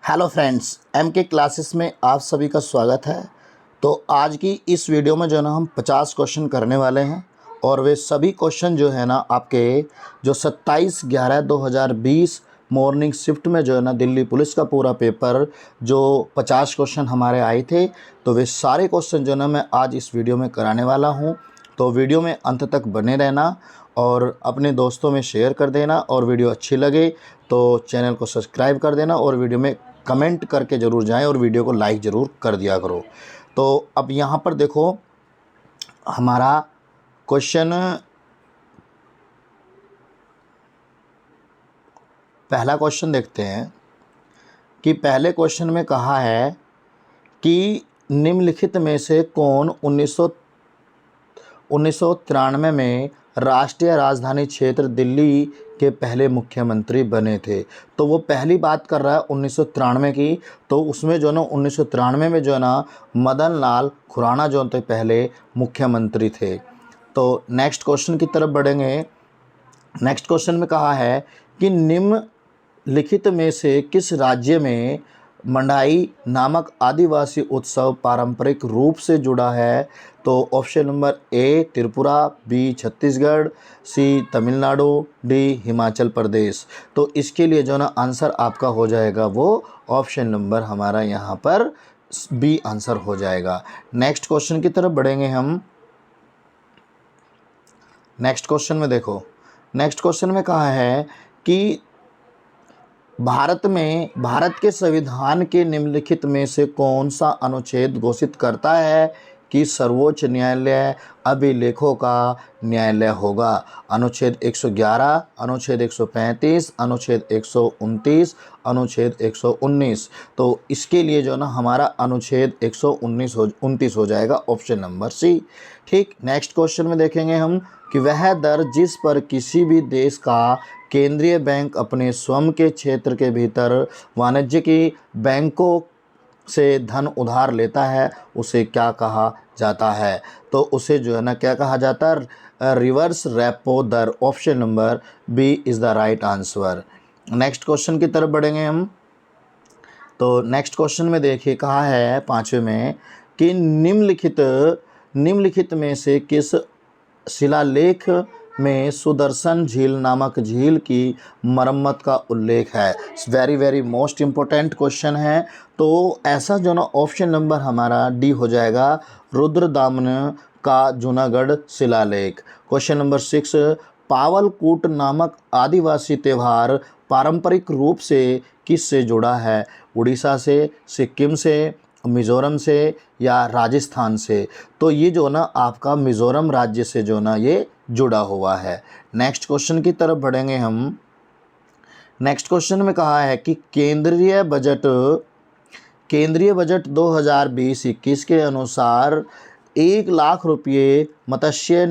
Hello friends, M के classes में आप सभी का स्वागत है। तो आज की इस वीडियो में जो है ना हम 50 क्वेश्चन करने वाले हैं और वे सभी क्वेश्चन जो है ना आपके जो 27/11/2020 मॉर्निंग शिफ्ट में जो है ना दिल्ली पुलिस का पूरा पेपर जो 50 क्वेश्चन हमारे आए थे, तो वे सारे क्वेश्चन जो है ना मैं आज इस वीडियो में कराने वाला हूँ। तो वीडियो में अंत तक बने रहना और अपने दोस्तों में शेयर कर देना, और वीडियो अच्छी लगे तो चैनल को सब्सक्राइब कर देना और वीडियो में कमेंट करके ज़रूर जाएं और वीडियो को लाइक ज़रूर कर दिया करो। तो अब यहाँ पर देखो, हमारा क्वेश्चन पहला क्वेश्चन देखते हैं कि पहले क्वेश्चन में कहा है कि निम्नलिखित में से कौन 1993 में राष्ट्रीय राजधानी क्षेत्र दिल्ली के पहले मुख्यमंत्री बने थे। तो वो पहली बात कर रहा है 1993 की, तो उसमें जो है ना 1993 में जो है ना मदन लाल खुराना जो थे पहले मुख्यमंत्री थे। तो नेक्स्ट क्वेश्चन की तरफ बढ़ेंगे। नेक्स्ट क्वेश्चन में कहा है कि निम्नलिखित में से किस राज्य में मंडाई नामक आदिवासी उत्सव पारंपरिक रूप से जुड़ा है। तो option number A Tripura, B Chhattisgarh, C Tamil Nadu, D Himachal Pradesh. तो इसके लिए जो ना आंसर आपका हो जाएगा वो ऑप्शन नंबर हमारा यहाँ पर बी आंसर हो जाएगा। नेक्स्ट क्वेश्चन की तरफ बढ़ेंगे हम। नेक्स्ट क्वेश्चन में देखो, नेक्स्ट क्वेश्चन में कहा है कि भारत के संविधान के निम्नलिखित में से कौन सा अनुच्छेद घोषित करता है कि सर्वोच्च न्यायालय अभिलेखों का न्यायालय होगा। अनुच्छेद 111, अनुच्छेद 135, अनुच्छेद 129, अनुच्छेद 119। तो इसके लिए जो ना हमारा अनुच्छेद 129 हो जाएगा, ऑप्शन नंबर सी। ठीक, नेक्स्ट क्वेश्चन में देखेंगे हम कि वह दर जिस पर किसी भी देश का केंद्रीय बैंक अपने स्वयं के क्षेत्र के भीतर वाणिज्यिक बैंकों से धन उधार लेता है उसे क्या कहा जाता है। तो उसे जो है ना क्या कहा जाता है, रिवर्स रेपो दर। Option number B is the right answer. Next question की तरफ बढ़ेंगे हम। तो नेक्स्ट क्वेश्चन में देखिए कहा है पाँचवें में कि निम्नलिखित में से किस शिलालेख में सुदर्शन झील नामक झील की मरम्मत का उल्लेख है। वेरी मोस्ट इम्पोर्टेंट क्वेश्चन है। तो ऐसा जो ना ऑप्शन नंबर हमारा डी हो जाएगा, रुद्रदामन का जूनागढ़ शिलालेख। क्वेश्चन नंबर 6, पावलकूट नामक आदिवासी त्यौहार पारंपरिक रूप से किस से जुड़ा है। उड़ीसा से, सिक्किम से, मिज़ोरम से या राजस्थान से। तो ये जो ना आपका मिज़ोरम राज्य से जो ना ये जुड़ा हुआ है। नेक्स्ट क्वेश्चन की तरफ बढ़ेंगे हम। नेक्स्ट क्वेश्चन में कहा है कि केंद्रीय बजट 2020-21 के अनुसार 1 लाख रुपये मत्स्य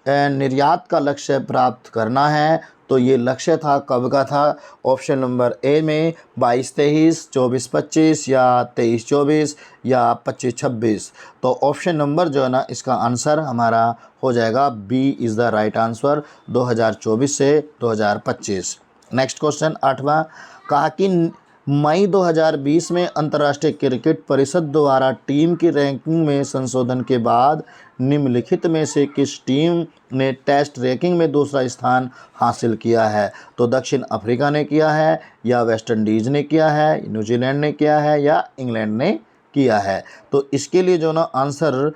निर्यात का लक्ष्य प्राप्त करना है। तो ये लक्ष्य था कब का था। ऑप्शन नंबर ए में 22-23, 24-25 या 23-24 या 25-26। तो ऑप्शन नंबर जो है ना इसका आंसर हमारा हो जाएगा B is the right answer, 2024 से 2025। नेक्स्ट क्वेश्चन 8वां, कहा कि मई 2020 में अंतर्राष्ट्रीय क्रिकेट परिषद द्वारा टीम की रैंकिंग में संशोधन के बाद निम्नलिखित में से किस टीम ने टेस्ट रैंकिंग में दूसरा स्थान हासिल किया है। तो दक्षिण अफ्रीका ने किया है या वेस्ट इंडीज़ ने किया है, न्यूजीलैंड ने किया है या इंग्लैंड ने किया है। तो इसके लिए जो ना आंसर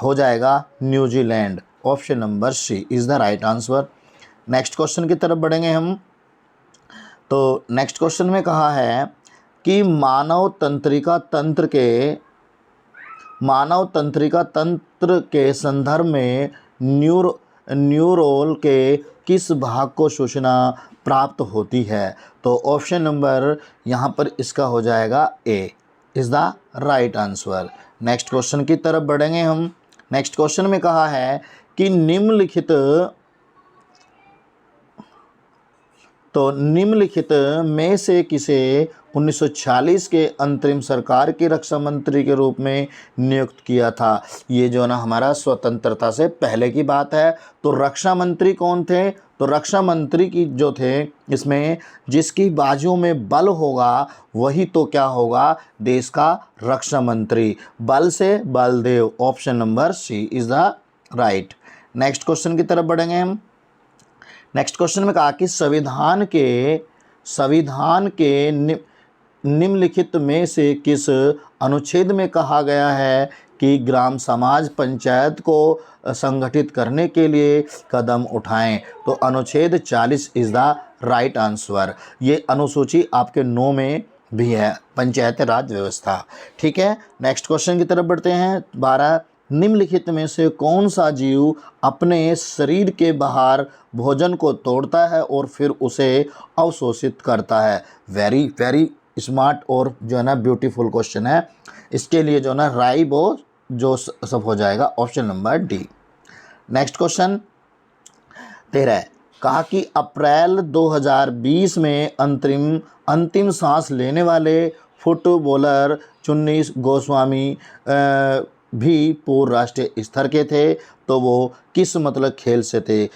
हो जाएगा New Zealand. Option number C is the right answer. Next question की तरफ बढ़ेंगे हम। तो नेक्स्ट क्वेश्चन में कहा है कि मानव तंत्रिका तंत्र के संदर्भ में न्यूरोल के किस भाग को सूचना प्राप्त होती है। तो ऑप्शन नंबर यहाँ पर इसका हो जाएगा A is the right answer. Next question की तरफ बढ़ेंगे हम। नेक्स्ट क्वेश्चन में कहा है कि तो निम्नलिखित में से किसे 1940 के अंतरिम सरकार के रक्षा मंत्री के रूप में नियुक्त किया था? ये जो ना हमारा स्वतंत्रता से पहले की बात है। तो रक्षा मंत्री कौन थे? तो रक्षा मंत्री की जो थे इसमें जिसकी बाजुओं में बल होगा वही तो क्या होगा, देश का रक्षा मंत्री। बल से Baldev, option number C is the right. Next question की तरफ बढ़ेंगे हम। नेक्स्ट क्वेश्चन में कहा कि संविधान के निम्नलिखित में से किस अनुच्छेद में कहा गया है कि ग्राम समाज पंचायत को संगठित करने के लिए कदम उठाएं? तो अनुच्छेद 40 इज द राइट आंसर। ये अनुसूची आपके 9 में भी है, पंचायत राज व्यवस्था। ठीक है, नेक्स्ट क्वेश्चन की तरफ बढ़ते हैं। 12, निम्नलिखित में से कौन सा जीव अपने शरीर के बाहर भोजन को तोड़ता है और फिर उसे अवशोषित करता है? वेरी वेरी स्मार्ट और जो है ना ब्यूटीफुल क्वेश्चन है। इसके लिए जो है ना राइबो जो सब हो जाएगा, option number D. Next question 13, कहा कि अप्रैल 2020 में अंतिम सांस लेने वाले फुटबॉलर चुन्नी गोस्वामी भी पूर्व राष्ट्रीय स्तर के थे। तो वो किस मतलब खेल से थे?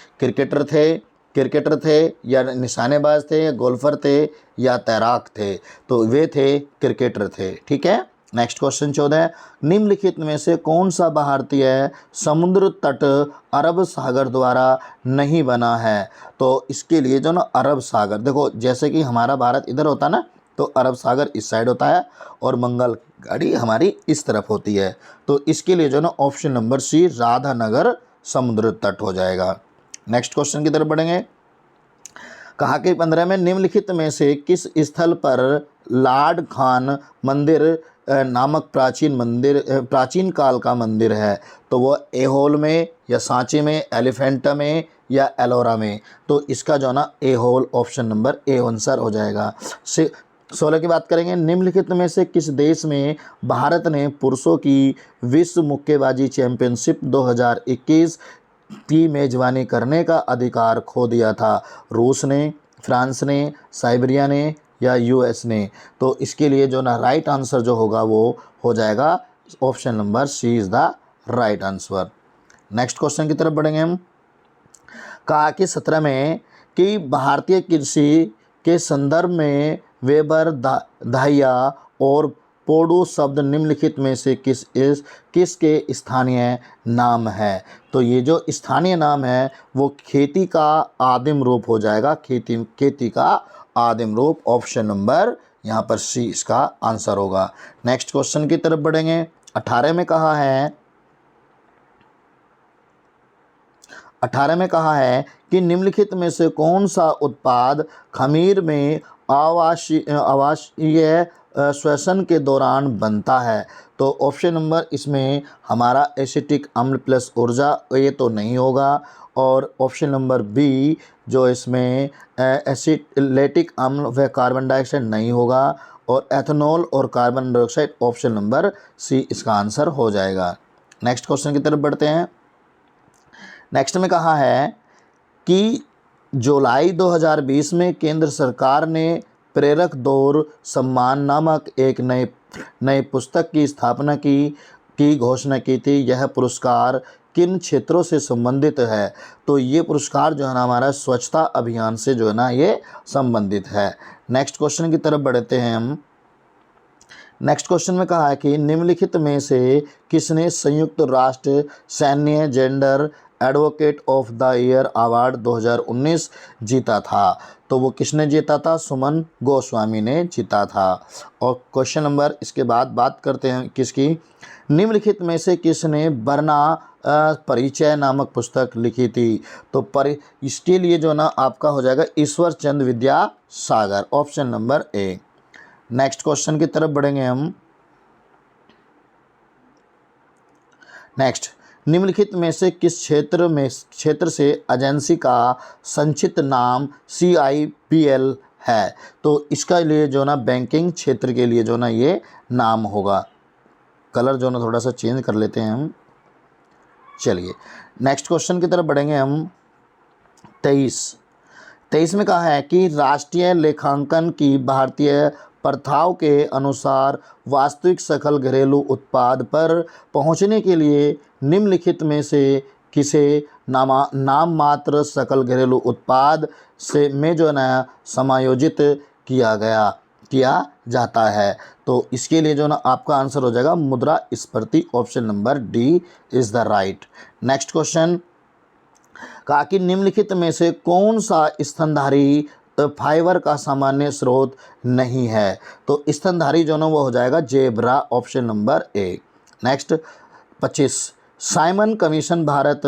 क्रिकेटर थे या निशानेबाज थे या गोल्फर थे या तैराक थे? तो वे थे क्रिकेटर थे। ठीक है, नेक्स्ट क्वेश्चन 14, निम्नलिखित में से कौन सा भारतीय समुद्र तट अरब सागर द्वारा नहीं बना है? तो इसके लिए जो ना अरब सागर, देखो जैसे कि हमारा भारत इधर होता ना, तो अरब सागर इस साइड होता है और मंगल गाड़ी हमारी इस तरफ होती है। तो इसके लिए जो ना ऑप्शन नंबर सी राधानगर समुद्र तट हो जाएगा। नेक्स्ट क्वेश्चन की तरफ बढ़ेंगे। कहा कि 15 में निम्नलिखित में से किस स्थल पर लाड खान मंदिर नामक प्राचीन काल का मंदिर है? तो वो एहोल में या सांची में, एलिफेंटा में या एलोरा में? तो इसका जो ना Aihole, option number A answer हो जाएगा। 16 की बात करेंगे। निम्नलिखित में से किस देश में भारत ने पुरुषों की विश्व मुक्केबाजी चैंपियनशिप 2021 की मेजबानी करने का अधिकार खो दिया था? रूस ने, फ्रांस ने, साइबेरिया ने या यूएस ने? तो इसके लिए जो ना राइट आंसर जो होगा वो हो जाएगा option number C is the right answer. Next question की तरफ बढ़ेंगे हम। कहा कि 17 में कि भारतीय कृषि के संदर्भ में वेबर, धाइया और पोडू शब्द निम्नलिखित में से किसके स्थानीय नाम है? तो ये जो स्थानीय नाम है वो खेती का आदिम रूप हो जाएगा, खेती का आदिम रूप, ऑप्शन नंबर यहाँ पर सी इसका आंसर होगा। नेक्स्ट क्वेश्चन की तरफ बढ़ेंगे। 18 में कहा है कि निम्नलिखित में से कौन सा उत्पाद खमीर में आवासीय श्वसन के दौरान बनता है? तो ऑप्शन नंबर इसमें हमारा एसिटिक अम्ल प्लस ऊर्जा, ये तो नहीं होगा। और ऑप्शन नंबर बी जो इसमें एसिलेटिक अम्ल व कार्बन डाइऑक्साइड नहीं होगा। और एथेनॉल और carbon dioxide, option number C इसका आंसर हो जाएगा। नेक्स्ट क्वेश्चन की तरफ बढ़ते हैं। नेक्स्ट में कहा है कि जुलाई 2020 में केंद्र सरकार ने प्रेरक दौर सम्मान नामक एक नए पुस्तक की स्थापना की घोषणा की थी। यह पुरस्कार किन क्षेत्रों से संबंधित है? तो ये पुरस्कार जो है ना हमारा स्वच्छता अभियान से जो है ना ये संबंधित है। नेक्स्ट क्वेश्चन की तरफ बढ़ते हैं हम। नेक्स्ट क्वेश्चन में कहा है कि निम्नलिखित में से किसने संयुक्त राष्ट्र सैन्य gender advocate of the year award 2019 जीता था? तो वो किसने जीता था? सुमन गोस्वामी ने जीता था। और क्वेश्चन नंबर इसके बाद बात करते हैं किसकी, निम्नलिखित में से किसने बरना परिचय नामक पुस्तक लिखी थी? तो इसके लिए जो ना आपका हो जाएगा Ishwar Chandra Vidyasagar, option number A. Next question की तरफ बढ़ेंगे हम। नेक्स्ट, निम्नलिखित में से किस क्षेत्र से एजेंसी का संक्षिप्त नाम CIPL है? तो इसका लिए जो ना बैंकिंग क्षेत्र के लिए जो ना ये नाम होगा। कलर जो ना थोड़ा सा चेंज कर लेते हैं हम। चलिए नेक्स्ट क्वेश्चन की तरफ बढ़ेंगे हम। 23, 23 में कहा है कि राष्ट्रीय लेखांकन की भारतीय प्रथाओं के अनुसार वास्तविक सकल घरेलू उत्पाद पर पहुंचने के लिए निम्नलिखित में से किसे नाम मात्र सकल घरेलू उत्पाद से में जो है ना समायोजित किया जाता है। तो इसके लिए जो ना आपका आंसर हो जाएगा मुद्रास्फीति, option number D is the right. Next question, कहा कि निम्नलिखित में से कौन सा स्तनधारी फाइबर का सामान्य स्रोत नहीं है। तो स्तनधारी जो ना वो हो जाएगा zebra, option number A. Next 25, Simon commission Bharat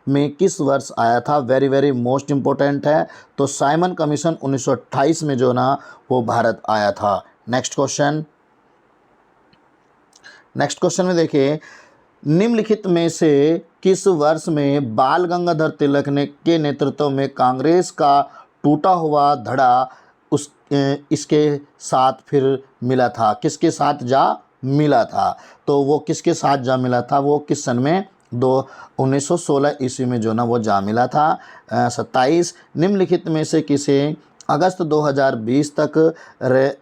में किस वर्ष आया था। वेरी वेरी मोस्ट इम्पोर्टेंट है। तो साइमन कमीशन 1928 में जो ना वो भारत आया था। नेक्स्ट क्वेश्चन में देखिए, निम्नलिखित में से किस वर्ष में बाल गंगाधर तिलक के नेतृत्व में कांग्रेस का टूटा हुआ धड़ा इसके साथ फिर मिला था। किसके साथ जा मिला था। तो वो किसके साथ जा मिला था, वो किस सन में 1916 ईस्वी में जो ना वो जा मिला था। 27, निम्नलिखित में से किसे अगस्त 2020 तक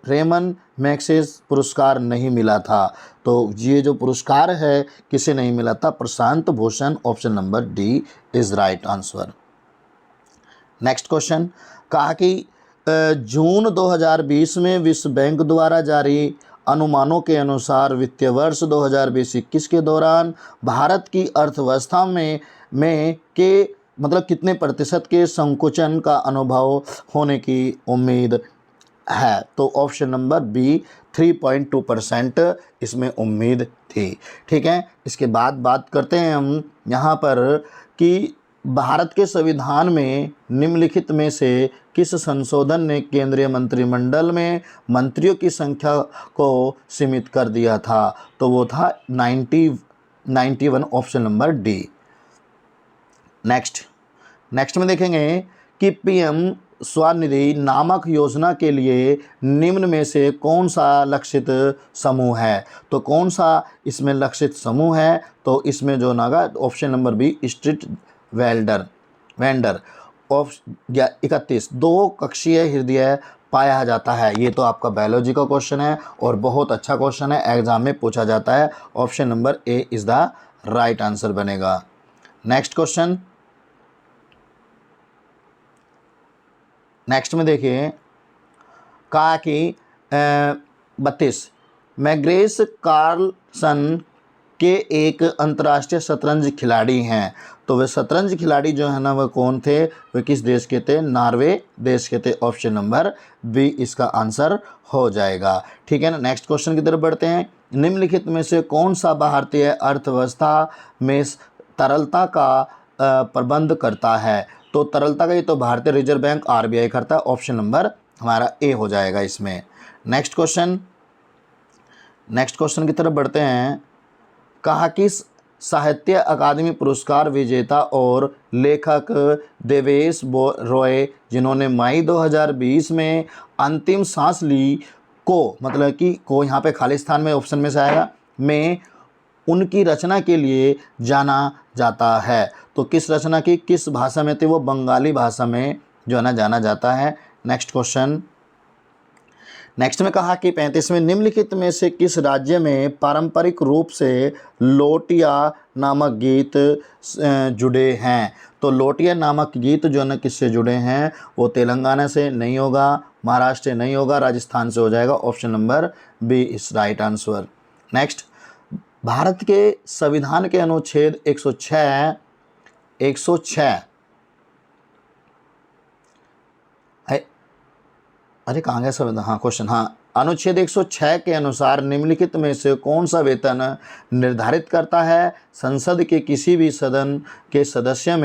रेमन मैग्सेसे पुरस्कार नहीं मिला था। तो ये जो पुरस्कार है किसे नहीं मिला था, Prashant Bhushan, option number D is right answer. Next question, कहा कि जून 2020 में विश्व बैंक द्वारा जारी अनुमानों के अनुसार वित्तीय वर्ष 2020-21 के दौरान भारत की अर्थव्यवस्था में कितने प्रतिशत के संकुचन का अनुभव होने की उम्मीद है। तो ऑप्शन नंबर बी 3.2% इसमें उम्मीद थी। ठीक है, इसके बाद बात करते हैं हम यहाँ पर कि भारत के संविधान में निम्नलिखित में से किस संशोधन ने केंद्रीय मंत्रिमंडल में मंत्रियों की संख्या को सीमित कर दिया था। तो वो था 91, ऑप्शन नंबर डी। नेक्स्ट में देखेंगे कि पीएम स्वनिधि नामक योजना के लिए निम्न में से कौन सा लक्षित समूह है। तो कौन सा इसमें लक्षित समूह है, तो इसमें जो नागा option number B street vendor. 31, 2 कक्षीय हृदय पाया जाता है। ये तो आपका बायोलॉजी का क्वेश्चन है और बहुत अच्छा क्वेश्चन है, एग्जाम में पूछा जाता है। Option number A is the right answer बनेगा। नेक्स्ट में देखिए, कहा कि 32, मैग्रेस कार्लसन के एक अंतर्राष्ट्रीय शतरंज खिलाड़ी हैं। तो वे शतरंज खिलाड़ी जो है ना वो कौन थे, वे किस देश के थे, नॉर्वे देश के थे। ऑप्शन नंबर बी इसका आंसर हो जाएगा। ठीक है ना। नेक्स्ट क्वेश्चन की तरफ बढ़ते हैं। निम्नलिखित में से कौन सा भारतीय अर्थव्यवस्था में तरलता का प्रबंध करता है। तो तरलता का ये तो भारतीय रिजर्व बैंक आरबीआई करता है। ऑप्शन नंबर हमारा ए हो जाएगा इसमें। नेक्स्ट क्वेश्चन की तरफ बढ़ते हैं। कहा कि साहित्य अकादमी पुरस्कार विजेता और लेखक देवेश रॉय, जिन्होंने मई 2020 में अंतिम सांस ली को, मतलब कि को यहाँ पे खालिस्तान में ऑप्शन में से आएगा, में उनकी रचना के लिए जाना जाता है। तो किस रचना की, किस भाषा में थी वो, बंगाली भाषा में जो है ना जाना जाता है। नेक्स्ट में कहा कि 35वें, निम्नलिखित में से किस राज्य में पारंपरिक रूप से लोटिया नामक गीत जुड़े हैं। तो लोटिया नामक गीत जो है ना किससे जुड़े हैं, वो तेलंगाना से नहीं होगा, महाराष्ट्र से नहीं होगा, राजस्थान से हो जाएगा। Option number B is right answer. Next, Bharat के संविधान के अनुच्छेद 106 अरे कहाँ गया संविधान, हाँ क्वेश्चन, हाँ अनुच्छेद 106 के अनुसार निम्नलिखित में से कौन सा वेतन निर्धारित करता है संसद के किसी भी सदन के सदस्य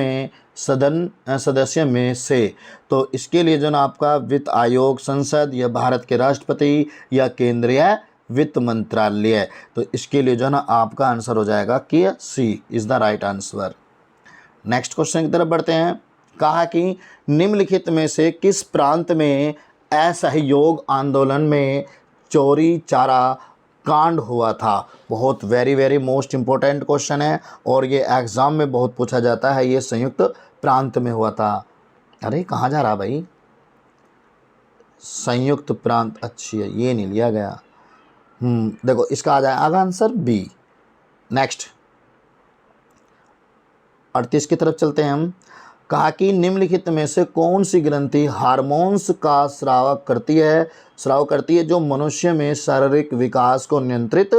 में से। तो इसके लिए जो ना आपका वित्त आयोग, संसद या भारत के राष्ट्रपति या केंद्रीय वित्त मंत्रालय। तो इसके लिए जो है ना आपका आंसर हो जाएगा कि C is the right answer. Next question की तरफ बढ़ते हैं। कहा कि निम्नलिखित में से किस प्रांत में असहयोग आंदोलन में चोरी चारा कांड हुआ था। बहुत वेरी मोस्ट इम्पोर्टेंट क्वेश्चन है और ये एग्ज़ाम में बहुत पूछा जाता है। ये संयुक्त प्रांत में हुआ था। अरे कहाँ जा रहा भाई, संयुक्त प्रांत अच्छी है, ये नहीं लिया गया। देखो इसका आ जाएगा आंसर बी। नेक्स्ट 38 की तरफ चलते हैं हम। कहा कि निम्नलिखित में से कौन सी ग्रंथि हार्मोन्स का स्राव करती है जो मनुष्य में शारीरिक विकास को नियंत्रित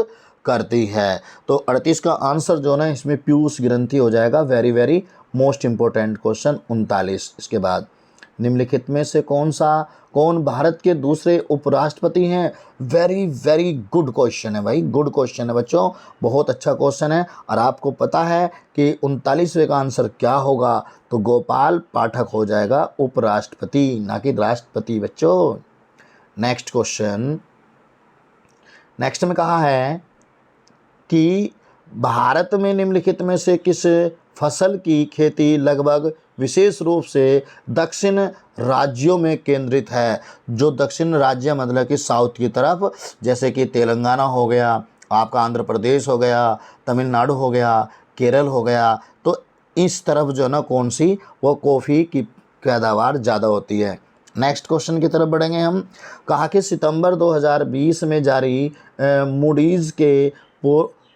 करती है। तो 38 का आंसर जो ना इसमें पीयूष ग्रंथि हो जाएगा। Very very most important question 39। इसके बाद निम्नलिखित में से कौन भारत के दूसरे उपराष्ट्रपति हैं। वेरी वेरी गुड क्वेश्चन है भाई, गुड क्वेश्चन है बच्चों, बहुत अच्छा क्वेश्चन है। और आपको पता है कि 39वें का आंसर क्या होगा, तो गोपाल पाठक हो जाएगा उपराष्ट्रपति, ना कि राष्ट्रपति बच्चों। नेक्स्ट क्वेश्चन, नेक्स्ट में कहा है कि भारत में निम्नलिखित में से किस फसल की खेती लगभग विशेष रूप से दक्षिण राज्यों में केंद्रित है। जो दक्षिण राज्य मतलब कि साउथ की तरफ, जैसे कि तेलंगाना हो गया, आपका आंध्र प्रदेश हो गया, तमिलनाडु हो गया, केरल हो गया, तो इस तरफ जो ना कौन सी वो कॉफ़ी की पैदावार ज़्यादा होती है। नेक्स्ट क्वेश्चन की तरफ बढ़ेंगे हम। कहा कि सितंबर 2020 में जारी मूडीज़ के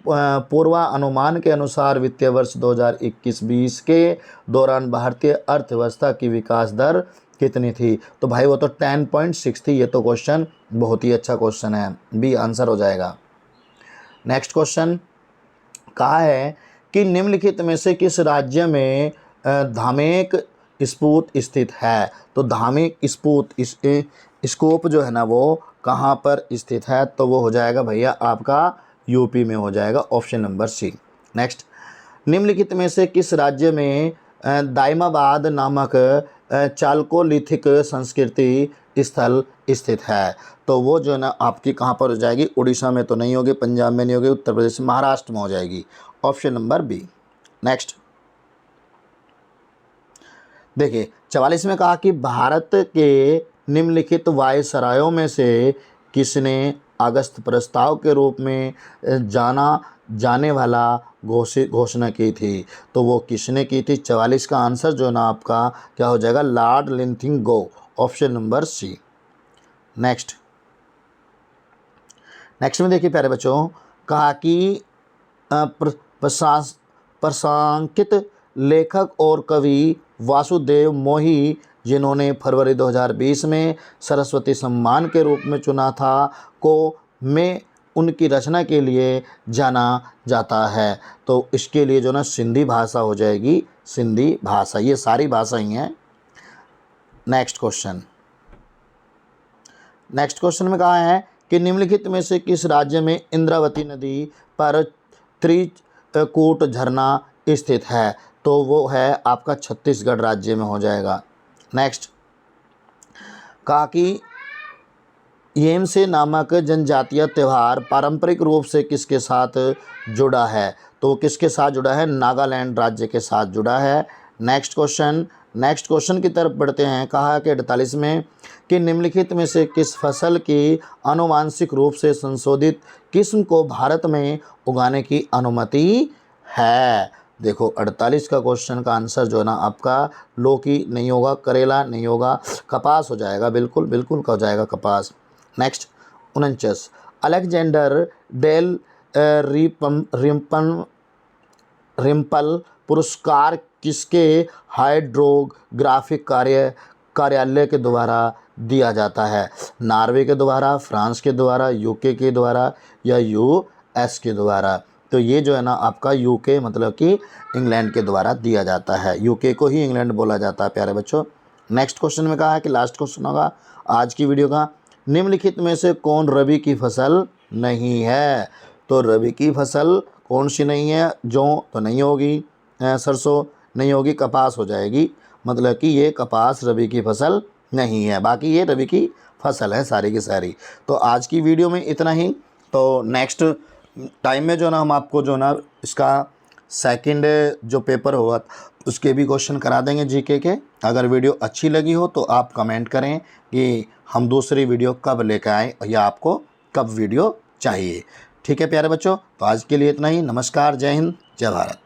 पूर्वानुमान के अनुसार वित्तीय वर्ष 2021-20 के दौरान भारतीय अर्थव्यवस्था की विकास दर कितनी थी। तो भाई वो तो 10.6 थी। ये तो क्वेश्चन बहुत ही अच्छा क्वेश्चन है, बी आंसर हो जाएगा। नेक्स्ट क्वेश्चन कहा है कि निम्नलिखित में से किस राज्य में धामेक स्पूत स्थित है। तो धामेक स्पूत स्कोप जो है ना वो कहाँ पर स्थित है, तो वो हो जाएगा भैया आपका यूपी में हो जाएगा, ऑप्शन नंबर सी। नेक्स्ट, निम्नलिखित में से किस राज्य में दाइमाबाद नामक चालकोलिथिक संस्कृति स्थल स्थित है। तो वो जो है ना आपकी कहाँ पर हो जाएगी, उड़ीसा में तो नहीं होगी, पंजाब में नहीं होगी, उत्तर प्रदेश, महाराष्ट्र में हो जाएगी, ऑप्शन नंबर बी। नेक्स्ट देखिए 44 में कहा कि भारत के निम्नलिखित वायसरायों में से किसने अगस्त प्रस्ताव के रूप में जाना जाने वाला घोषणा की थी। तो वो किसने की थी। 44 का आंसर जो ना आपका क्या हो जाएगा, lord Linlithgow, option number C. Next में देखिए प्यारे बच्चों, कहा कि प्रशंसित लेखक और कवि वासुदेव मोही, जिन्होंने फरवरी 2020 में सरस्वती सम्मान के रूप में चुना था, को में उनकी रचना के लिए जाना जाता है। तो इसके लिए जो ना सिंधी भाषा हो जाएगी, सिंधी भाषा, ये सारी भाषा ही हैं। नेक्स्ट क्वेश्चन में कहा है कि निम्नलिखित में से किस राज्य में इंद्रावती नदी पर त्रिकूट झरना स्थित है। तो वो है आपका छत्तीसगढ़ राज्य में हो जाएगा। नेक्स्ट कहा कि येमसे नामक जनजातीय त्यौहार पारंपरिक रूप से किसके साथ जुड़ा है। तो किसके साथ जुड़ा है, नागालैंड राज्य के साथ जुड़ा है। नेक्स्ट क्वेश्चन की तरफ बढ़ते हैं। कहा कि 48 में कि निम्नलिखित में से किस फसल की आनुवांशिक रूप से संशोधित किस्म को भारत में उगाने की अनुमति है। देखो 48 का क्वेश्चन का आंसर जो है ना आपका लौकी नहीं होगा, करेला नहीं होगा, कपास हो जाएगा, बिल्कुल बिल्कुल हो जाएगा कपास। नेक्स्ट 49, अलेक्जेंडर डेल रिम्पल पुरस्कार किसके हाइड्रोग्राफिक कार्यालय के द्वारा दिया जाता है। नॉर्वे के द्वारा, फ्रांस के द्वारा, यूके के द्वारा या यूएस के द्वारा। तो ये जो है ना आपका यूके मतलब कि इंग्लैंड के द्वारा दिया जाता है। यूके को ही इंग्लैंड बोला जाता है प्यारे बच्चों। नेक्स्ट क्वेश्चन में कहा है कि लास्ट क्वेश्चन होगा आज की वीडियो का, निम्नलिखित में से कौन रबी की फसल नहीं है। तो रबी की फसल कौन सी नहीं है, जौ तो नहीं होगी, सरसों नहीं होगी, कपास हो जाएगी, मतलब कि ये कपास रबी की फसल नहीं है, बाकी ये रबी की फसल है सारी की सारी। तो आज की वीडियो में इतना ही। तो नेक्स्ट टाइम में जो ना हम आपको जो ना इसका सेकंड जो पेपर होगा उसके भी क्वेश्चन करा देंगे जीके के। अगर वीडियो अच्छी लगी हो तो आप कमेंट करें कि हम दूसरी वीडियो कब लेकर आएँ या आपको कब वीडियो चाहिए। ठीक है प्यारे बच्चों, तो आज के लिए इतना ही। नमस्कार, जय हिंद, जय भारत।